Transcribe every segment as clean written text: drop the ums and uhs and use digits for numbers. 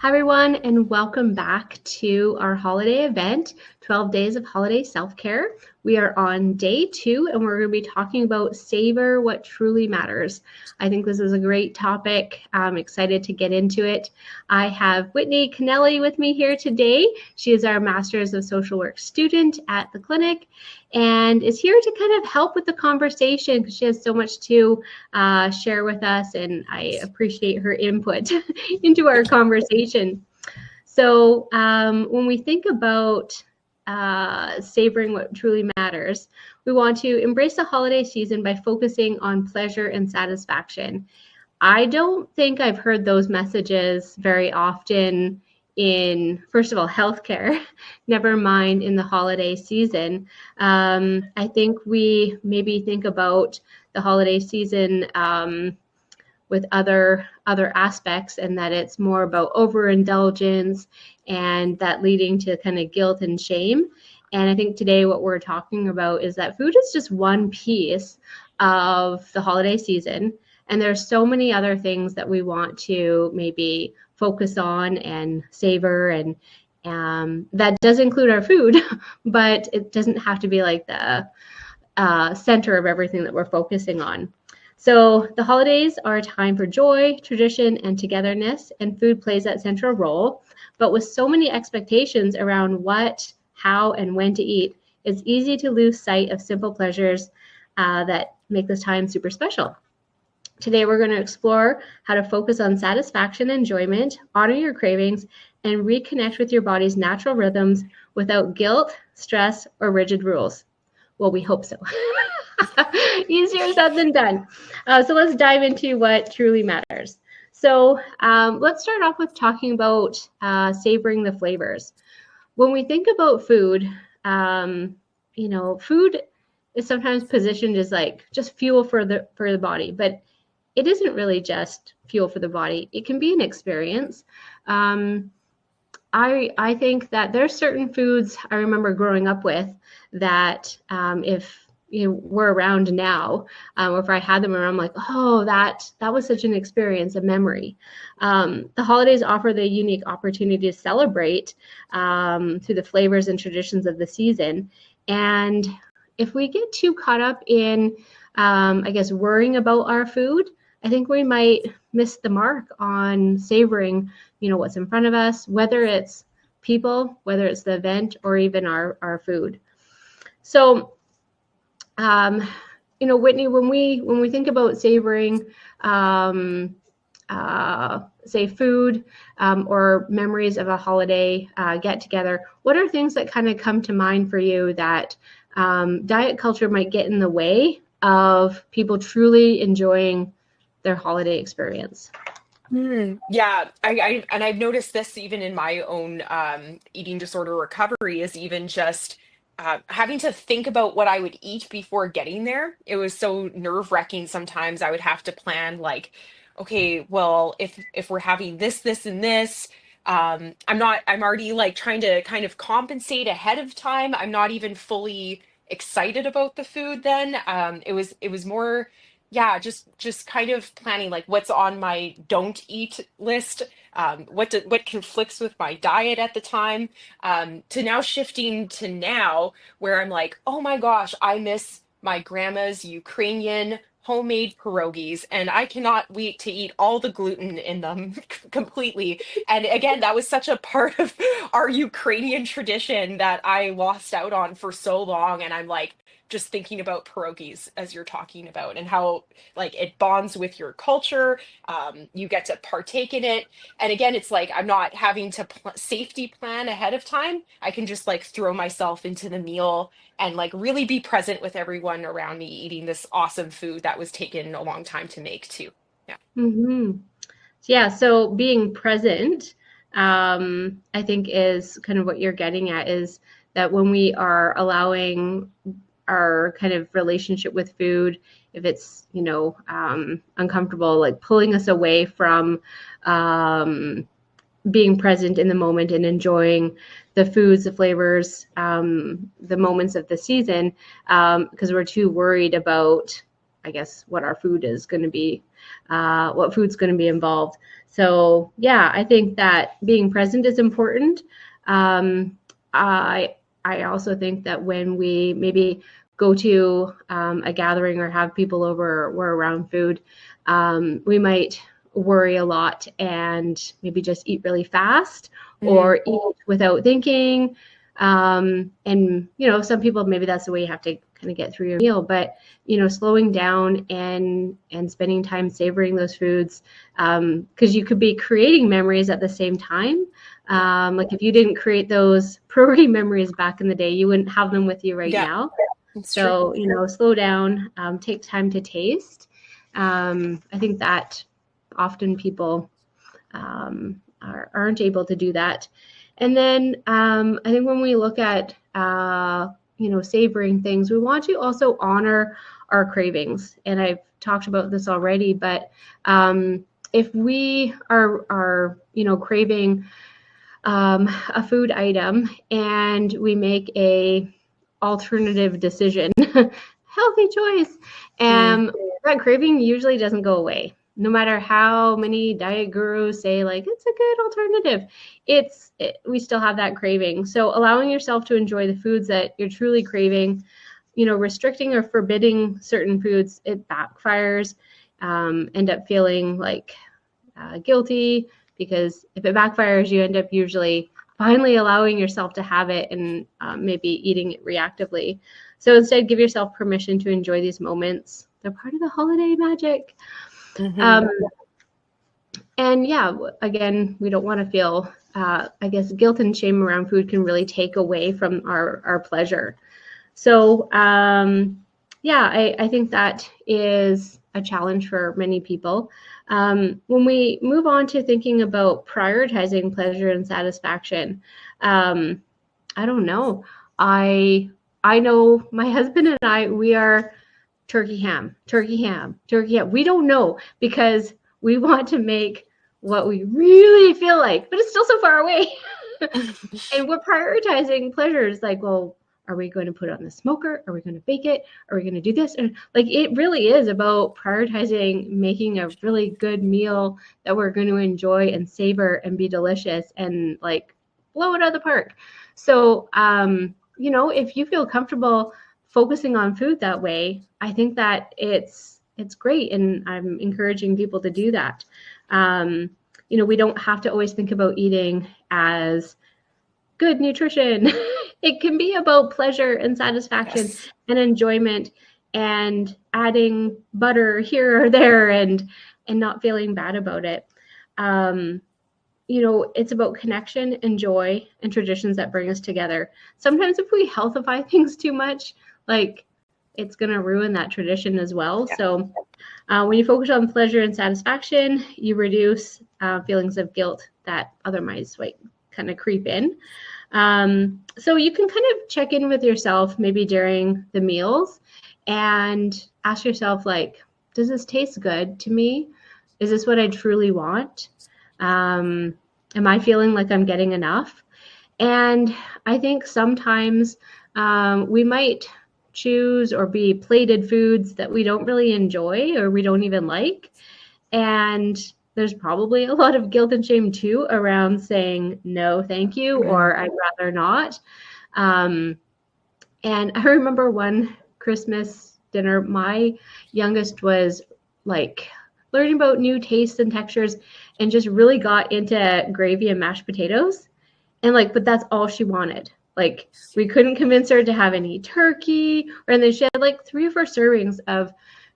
Hi, everyone, and welcome back to our holiday event, 12 Days of Holiday Self-Care. We are on day 2, and we're going to be talking about Savor What Truly Matters. I think this is a great topic. I'm excited to get into it. I have Whitney Kennelly with me here today. She is our Master's of Social Work student at the clinic and is here to kind of help with the conversation because she has so much to share with us, and I appreciate her input into our conversation. So when we think about savoring what truly matters, we want to embrace the holiday season by focusing on pleasure and satisfaction. I don't think I've heard those messages very often in, first of all, healthcare, never mind in the holiday season. I think we maybe think about the holiday season with other aspects, and that it's more about overindulgence and that leading to kind of guilt and shame. And I think today what we're talking about is that food is just one piece of the holiday season. And there's so many other things that we want to maybe focus on and savor, and that does include our food, but it doesn't have to be like the center of everything that we're focusing on. So the holidays are a time for joy, tradition, and togetherness, and food plays that central role. But with so many expectations around what, how, and when to eat, it's easy to lose sight of simple pleasures that make this time super special. Today, we're going to explore how to focus on satisfaction and enjoyment, honor your cravings, and reconnect with your body's natural rhythms without guilt, stress, or rigid rules. Well, we hope so. Easier said than done. So let's dive into what truly matters. So let's start off with talking about savoring the flavors. When we think about food, food is sometimes positioned as like just fuel for the body, but it isn't really just fuel for the body. It can be an experience. I think that there's certain foods I remember growing up with that if we're around now, or if I had them around, I'm like, oh, that was such an experience, a memory. The holidays offer the unique opportunity to celebrate through the flavors and traditions of the season. And if we get too caught up in, worrying about our food, I think we might miss the mark on savoring, what's in front of us, whether it's people, whether it's the event, or even our food. So, Whitney, when we think about savoring, say food or memories of a holiday get together, what are things that kind of come to mind for you that diet culture might get in the way of people truly enjoying their holiday experience? Yeah, I've noticed this even in my own eating disorder recovery, is even just having to think about what I would eat before getting there. It was so nerve-wracking. Sometimes I would have to plan like, okay, well, if we're having this, and this, I'm already like trying to kind of compensate ahead of time. I'm not even fully excited about the food then. It was more, yeah, just kind of planning like what's on my don't eat list, what conflicts with my diet at the time, to now shifting to now where I'm like, oh my gosh, I miss my grandma's Ukrainian homemade pierogies, and I cannot wait to eat all the gluten in them completely. And again, that was such a part of our Ukrainian tradition that I lost out on for so long. And I'm like, just thinking about pierogies as you're talking about, and how like it bonds with your culture. You get to partake in it, and again, it's like I'm not having to safety plan ahead of time. I can just like throw myself into the meal and like really be present with everyone around me eating this awesome food that was taken a long time to make too. Yeah. Mm-hmm. Yeah, so being present, I think is kind of what you're getting at, is that when we are allowing our kind of relationship with food, if it's, uncomfortable, like pulling us away from being present in the moment and enjoying the foods, the flavors, the moments of the season, because we're too worried about I guess, what our food is going to be, what food's going to be involved. So yeah, I think that being present is important. Um, I I also think that when we maybe go to a gathering or have people over, or we're around food, we might worry a lot and maybe just eat really fast Mm, or eat without thinking. And some people, maybe that's the way you have to kind of get through your meal, but slowing down and spending time savoring those foods, because you could be creating memories at the same time. Like if you didn't create those priority memories back in the day, you wouldn't have them with you right yeah, now. it's true. So, slow down, take time to taste. I think that often people aren't able to do that. And then I think when we look at, savoring things, we want to also honor our cravings. And I've talked about this already, but if we are craving a food item and we make a alternative decision, healthy choice, Mm, that craving usually doesn't go away. No matter how many diet gurus say like it's a good alternative, we still have that craving. So allowing yourself to enjoy the foods that you're truly craving, restricting or forbidding certain foods, it backfires. End up feeling like guilty, because if it backfires, you end up usually finally allowing yourself to have it and maybe eating it reactively. So instead, give yourself permission to enjoy these moments. They're part of the holiday magic. hmm Um, and yeah, again, we don't want to feel, I guess, guilt and shame around food can really take away from our pleasure. So, yeah, I think that is a challenge for many people. When we move on to thinking about prioritizing pleasure and satisfaction, um, I don't know. I know my husband and I, we are turkey ham, turkey ham, turkey ham. We don't know because we want to make what we really feel like, but it's still so far away. And we're prioritizing pleasures like, well, are we going to put it on the smoker? Are we going to bake it? Are we going to do this? And like, it really is about prioritizing making a really good meal that we're going to enjoy and savor and be delicious and like blow it out of the park. So, if you feel comfortable focusing on food that way, I think that it's great, and I'm encouraging people to do that. We don't have to always think about eating as good nutrition. It can be about pleasure and satisfaction Yes. and enjoyment and adding butter here or there and not feeling bad about it. Um, it's about connection and joy and traditions that bring us together. Sometimes if we healthify things too much, like it's going to ruin that tradition as well. Yeah. So when you focus on pleasure and satisfaction, you reduce feelings of guilt that otherwise like kind of creep in. So you can kind of check in with yourself maybe during the meals and ask yourself, like, does this taste good to me? Is this what I truly want? Um, am I feeling like I'm getting enough? And I think sometimes we might choose or be plated foods that we don't really enjoy or we don't even like. And there's probably a lot of guilt and shame too around saying no, thank you, Mm, or I'd rather not. Um, and I remember one Christmas dinner, my youngest was like learning about new tastes and textures and just really got into gravy and mashed potatoes. And like, but that's all she wanted. Like, we couldn't convince her to have any turkey, or and then she had like 3 or 4 servings of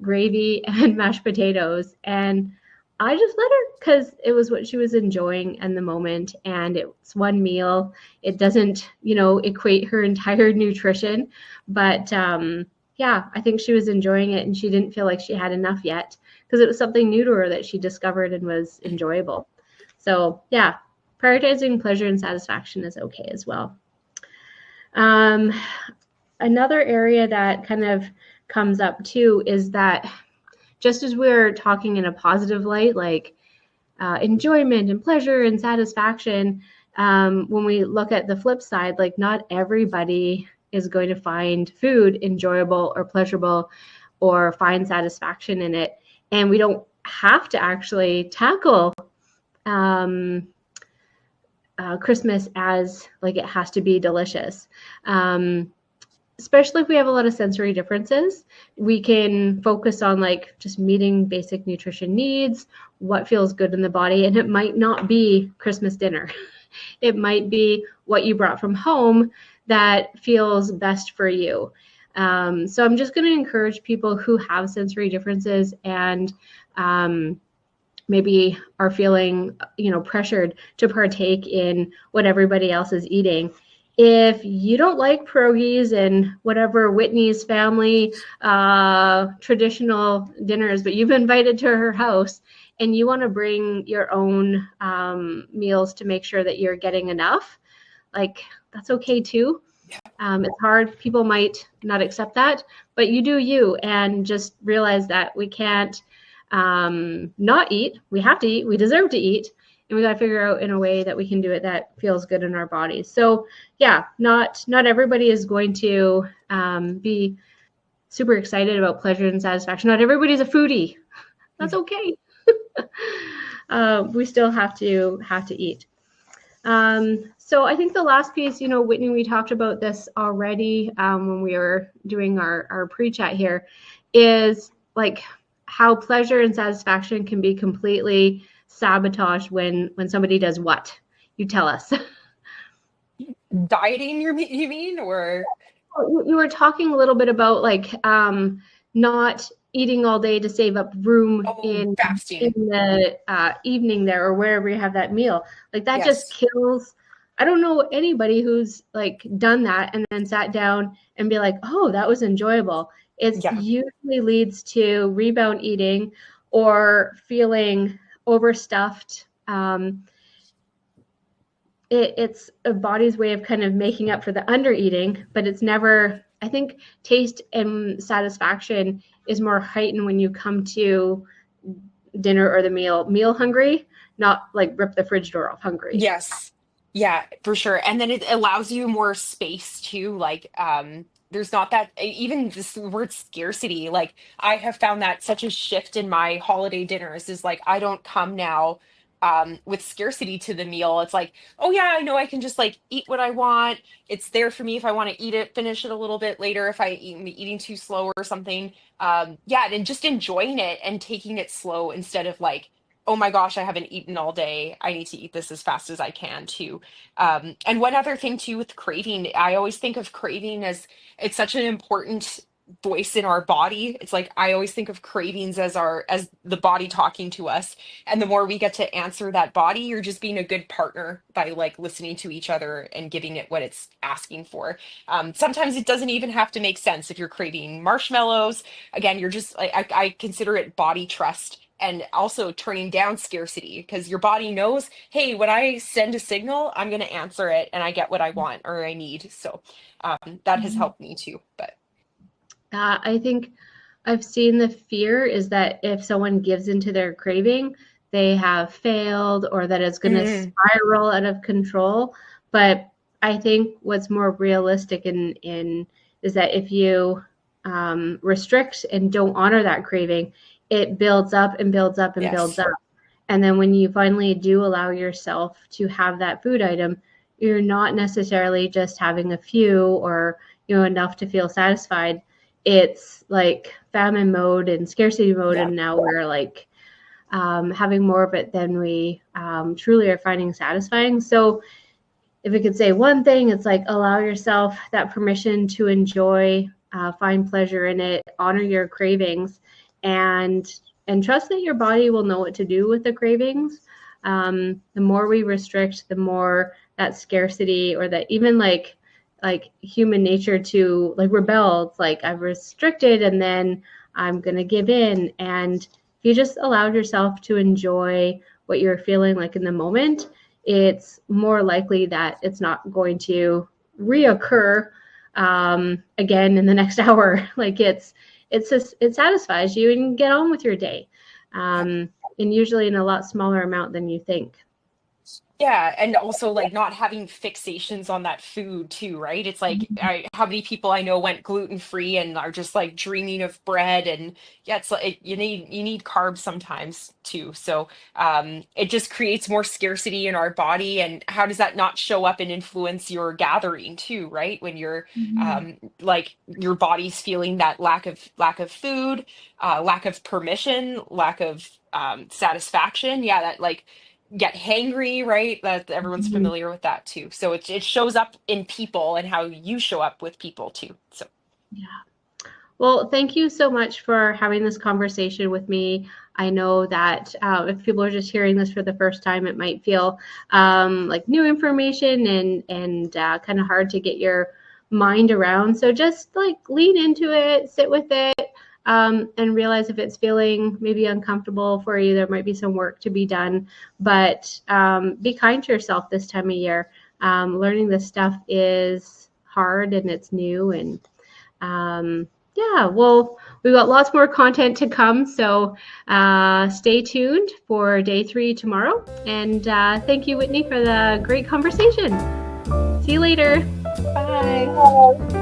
gravy and mashed potatoes. And I just let her because it was what she was enjoying in the moment. And it's one meal. It doesn't, equate her entire nutrition. But yeah, I think she was enjoying it and she didn't feel like she had enough yet because it was something new to her that she discovered and was enjoyable. So yeah, prioritizing pleasure and satisfaction is okay as well. Um, Another area that kind of comes up too is that just as we're talking in a positive light, like enjoyment and pleasure and satisfaction, when we look at the flip side, like not everybody is going to find food enjoyable or pleasurable or find satisfaction in it. And we don't have to actually tackle Christmas as like it has to be delicious. Especially if we have a lot of sensory differences, we can focus on like just meeting basic nutrition needs, what feels good in the body, and it might not be Christmas dinner. It might be what you brought from home that feels best for you. So I'm just going to encourage people who have sensory differences and maybe are feeling, pressured to partake in what everybody else is eating. If you don't like pierogies and whatever Whitney's family traditional dinners, but you've invited to her house and you want to bring your own meals to make sure that you're getting enough, like that's okay too. It's hard. People might not accept that, but you do you, and just realize that we can't not eat. We have to eat. We deserve to eat. And we got to figure out in a way that we can do it that feels good in our bodies. So yeah, not everybody is going to be super excited about pleasure and satisfaction. Not everybody's a foodie. That's okay. We still have to eat. So I think the last piece, Whitney, we talked about this already when we were doing our pre-chat here, is like how pleasure and satisfaction can be completely sabotaged when somebody does what? You tell us. Dieting, you mean, or You were talking a little bit about like not eating all day to save up room in fasting? the evening there or wherever you have that meal. Like that just Yes. kills. I don't know anybody who's like done that and then sat down and be like, oh, that was enjoyable. It's Yeah. usually leads to rebound eating or feeling overstuffed. It's a body's way of kind of making up for the under eating, but it's never, I think taste and satisfaction is more heightened when you come to dinner or the meal hungry, not like rip the fridge door off hungry. Yes. Yeah, for sure. And then it allows you more space too. Like, there's not that even this word scarcity, like I have found that such a shift in my holiday dinners is like I don't come now with scarcity to the meal. It's like, oh yeah, I know I can just like eat what I want. It's there for me if I want to eat it, finish it a little bit later if I eating too slow or something. Yeah, and just enjoying it and taking it slow instead of like, oh my gosh, I haven't eaten all day. I need to eat this as fast as I can too. And one other thing too with craving, I always think of craving as it's such an important voice in our body. It's like I always think of cravings as the body talking to us. And the more we get to answer that body, you're just being a good partner by like listening to each other and giving it what it's asking for. Sometimes it doesn't even have to make sense if you're craving marshmallows. Again, you're just I consider it body trust and also turning down scarcity because your body knows, hey, when I send a signal, I'm going to answer it and I get what I want or I need. So that has helped me too. But I think I've seen the fear is that if someone gives into their craving, they have failed or that it's going to spiral out of control. But I think what's more realistic in is that if you restrict and don't honor that craving, it builds up and builds up and builds yes. up. And then when you finally do allow yourself to have that food item, you're not necessarily just having a few or enough to feel satisfied. It's like famine mode and scarcity mode, Yeah. and now we're like having more of it than we truly are finding satisfying. So if I could say one thing, it's like allow yourself that permission to enjoy, find pleasure in it, honor your cravings, and trust that your body will know what to do with the cravings. The more we restrict, the more that scarcity or that even like human nature to like rebel. It's like I've restricted and then I'm gonna give in. And if you just allowed yourself to enjoy what you're feeling like in the moment, it's more likely that it's not going to reoccur again in the next hour. Like it satisfies you and you get on with your day, and usually in a lot smaller amount than you think. Yeah, and also like not having fixations on that food too, right? It's like how many people I know went gluten free and are just like dreaming of bread, and yeah, it's like you need carbs sometimes too. So it just creates more scarcity in our body, and how does that not show up and influence your gathering too, right? When you're Mhm. like your body's feeling that lack of food, lack of permission, lack of satisfaction. Yeah, that like get hangry, right? That everyone's Mhm. familiar with that too. So it shows up in people and how you show up with people too. So Yeah. Well, thank you so much for having this conversation with me. I know that if people are just hearing this for the first time, it might feel like new information and kind of hard to get your mind around. So just like lean into it, sit with it, and realize if it's feeling maybe uncomfortable for you, there might be some work to be done. But be kind to yourself this time of year. Learning this stuff is hard and it's new and yeah, well, we've got lots more content to come, so stay tuned for day 3 tomorrow. And thank you, Whitney, for the great conversation. See you later. bye.